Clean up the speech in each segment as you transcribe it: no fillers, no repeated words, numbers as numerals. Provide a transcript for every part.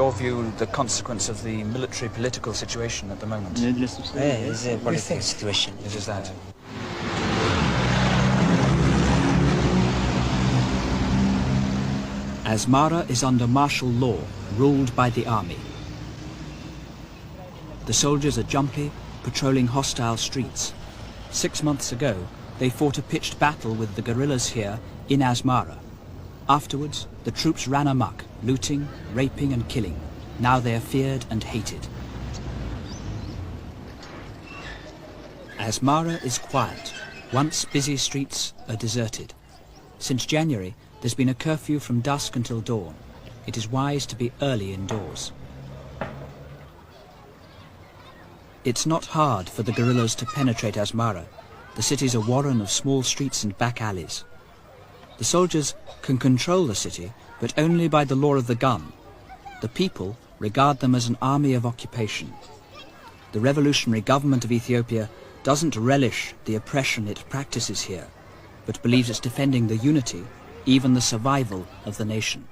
your view, the consequence of the military-political situation at the moment? It's a political situation. It is that. Asmara is under martial law, ruled by the army. The soldiers are jumpy, patrolling hostile streets. 6 months ago, they fought a pitched battle with the guerrillas here in Asmara. Afterwards, the troops ran amok, looting, raping and killing. Now they are feared and hated. Asmara is quiet. Once busy streets are deserted. Since January, there's been a curfew from dusk until dawn. It is wise to be early indoors. It's not hard for the guerrillas to penetrate Asmara. The city's a warren of small streets and back alleys. The soldiers can control the city, but only by the law of the gun. The people regard them as an army of occupation. The revolutionary government of Ethiopia doesn't relish the oppression it practices here, but believes it's defending the unity, even the survival of the nation.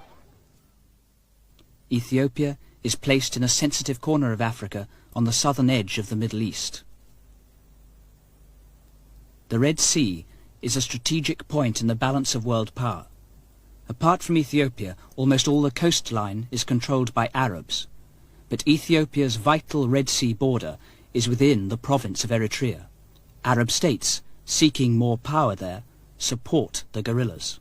Ethiopia is placed in a sensitive corner of Africa on the southern edge of the Middle East. The Red Sea is a strategic point in the balance of world power. Apart from Ethiopia, almost all the coastline is controlled by Arabs, but Ethiopia's vital Red Sea border is within the province of Eritrea. Arab states, seeking more power there, support the guerrillas.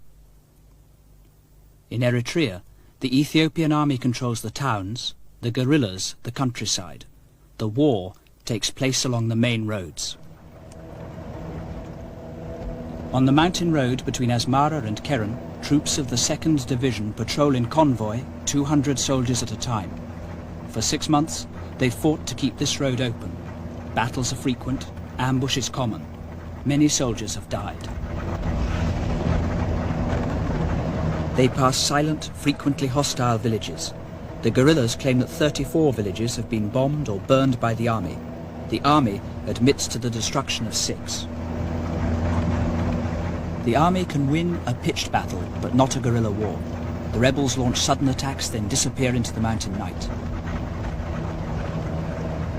In Eritrea, the Ethiopian army controls the towns, the guerrillas the countryside. The war takes place along the main roads. On the mountain road between Asmara and Keren, troops of the 2nd Division patrol in convoy, 200 soldiers at a time. For 6 months, they've fought to keep this road open. Battles are frequent, ambush is common. Many soldiers have died. They pass silent, frequently hostile villages. The guerrillas claim that 34 villages have been bombed or burned by the army. The army admits to the destruction of 6. The army can win a pitched battle, but not a guerrilla war. The rebels launch sudden attacks, then disappear into the mountain night.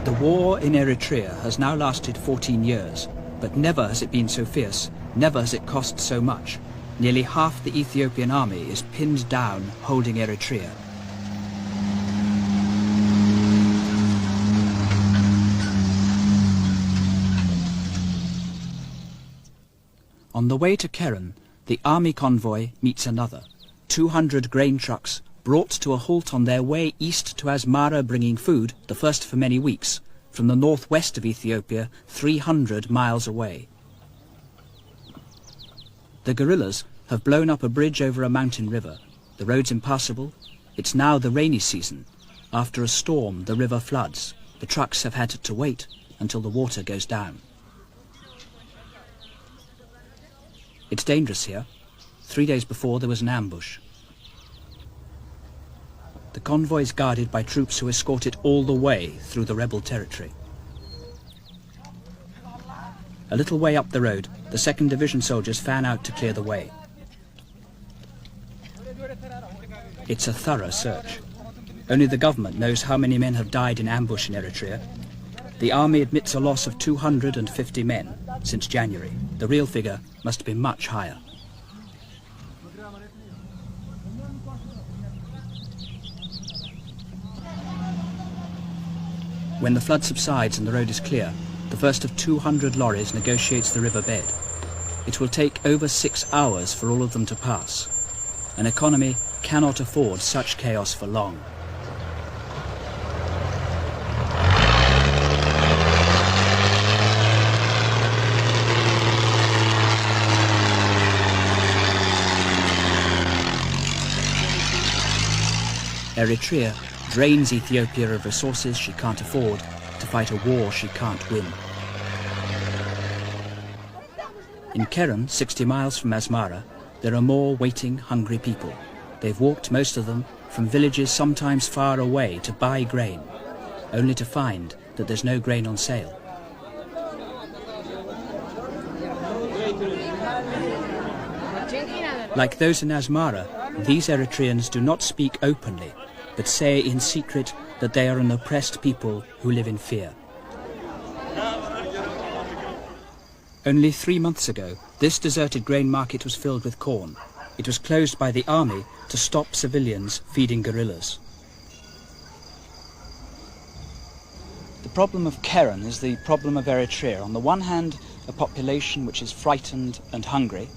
The war in Eritrea has now lasted 14 years, but never has it been so fierce, never has it cost so much. Nearly half the Ethiopian army is pinned down, holding Eritrea. On the way to Keren, the army convoy meets another. 200 grain trucks brought to a halt on their way east to Asmara, bringing food, the first for many weeks, from the northwest of Ethiopia, 300 miles away. The guerrillas have blown up a bridge over a mountain river. The road's impassable. It's now the rainy season. After a storm, the river floods. The trucks have had to wait until the water goes down. It's dangerous here. 3 days before, there was an ambush. The convoy is guarded by troops who escort it all the way through the rebel territory. A little way up the road, the 2nd Division soldiers fan out to clear the way. It's a thorough search. Only the government knows how many men have died in ambush in Eritrea. The army admits a loss of 250 men since January. The real figure must be much higher. When the flood subsides and the road is clear, the first of 200 lorries negotiates the river bed. It will take over 6 hours for all of them to pass. An economy cannot afford such chaos for long. Eritrea drains Ethiopia of resources she can't afford to fight a war she can't win. In Keren, 60 miles from Asmara, there are more waiting, hungry people. They've walked, most of them, from villages sometimes far away to buy grain, only to find that there's no grain on sale. Like those in Asmara, these Eritreans do not speak openly. but say in secret that they are an oppressed people who live in fear. Only 3 months ago, this deserted grain market was filled with corn. It was closed by the army to stop civilians feeding guerrillas. The problem of Keren is the problem of Eritrea. On the one hand, a population which is frightened and hungry.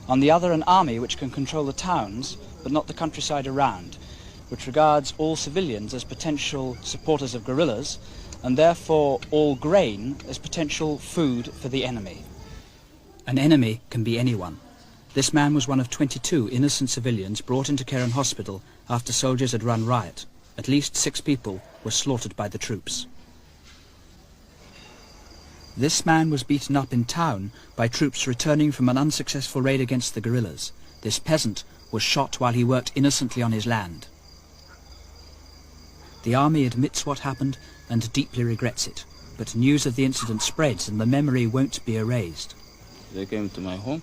On the other, an army which can control the towns, but not the countryside around, which regards all civilians as potential supporters of guerrillas, and therefore all grain as potential food for the enemy. An enemy can be anyone. This man was one of 22 innocent civilians brought into Keren Hospital after soldiers had run riot. At least 6 people were slaughtered by the troops. This man was beaten up in town by troops returning from an unsuccessful raid against the guerrillas. This peasant was shot while he worked innocently on his land. The army admits what happened and deeply regrets it, but news of the incident spreads and the memory won't be erased. They came to my home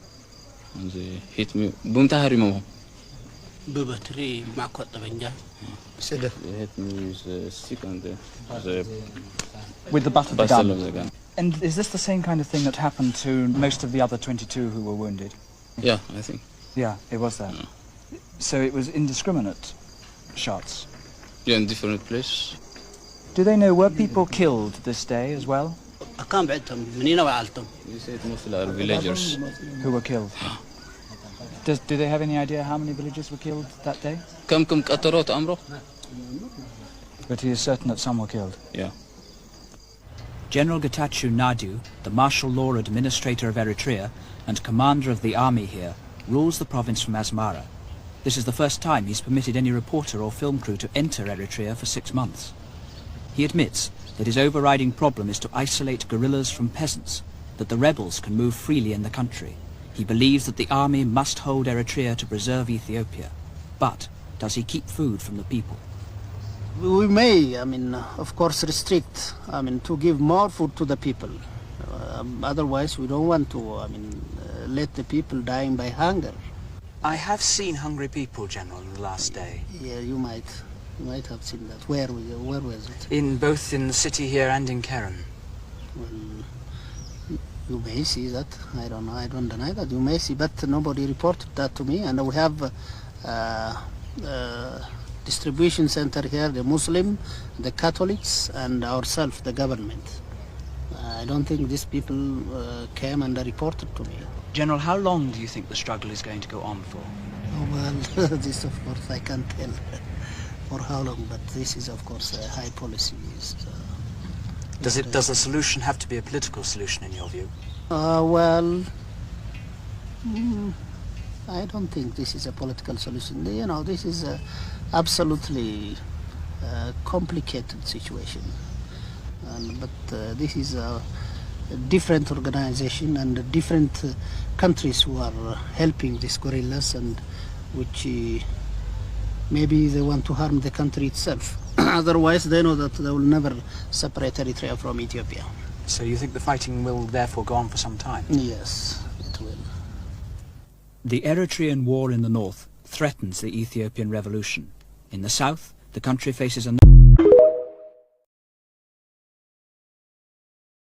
and they hit me. They hit me with a stick and the With the butt of the barrel of gun. the gun. And is this the same kind of thing that happened to most of the other 22 who were wounded? Yeah, I think. Yeah, it was that. So it was indiscriminate shots. Yeah, in different places. Do they know, were people killed this day as well? You said mostly are villagers. Who were killed? Do they have any idea how many villagers were killed that day? كم قتلوا أمره? But he is certain that some were killed. Yeah. General Getachew Nadu, the martial law administrator of Eritrea and commander of the army here, rules the province from Asmara. This is the first time he's permitted any reporter or film crew to enter Eritrea for 6 months. He admits that his overriding problem is to isolate guerrillas from peasants, that the rebels can move freely in the country. He believes that the army must hold Eritrea to preserve Ethiopia. But does he keep food from the people? We may, of course, restrict, to give more food to the people. Otherwise, we don't want to, let the people dying by hunger. I have seen hungry people, General, in the last day. Yeah, you might have seen that. Where was it? Both in the city here and in Keren. Well, you may see that. I don't know. I don't deny that. You may see, but nobody reported that to me. And we have distribution center here, the Muslim, the Catholics, and ourselves, the government. I don't think these people came and reported to me. General, how long do you think the struggle is going to go on for? Oh, well, this, of course, I can't tell for how long, but this is, of course, a high policy. Does the solution have to be a political solution, in your view? Well, I don't think this is a political solution. You know, this is a absolutely complicated situation. But this is a different organization and different countries who are helping these guerrillas, and which maybe they want to harm the country itself. Otherwise, they know that they will never separate Eritrea from Ethiopia. So you think the fighting will therefore go on for some time? Yes, it will. The Eritrean war in the north threatens the Ethiopian revolution. In the south, the country faces a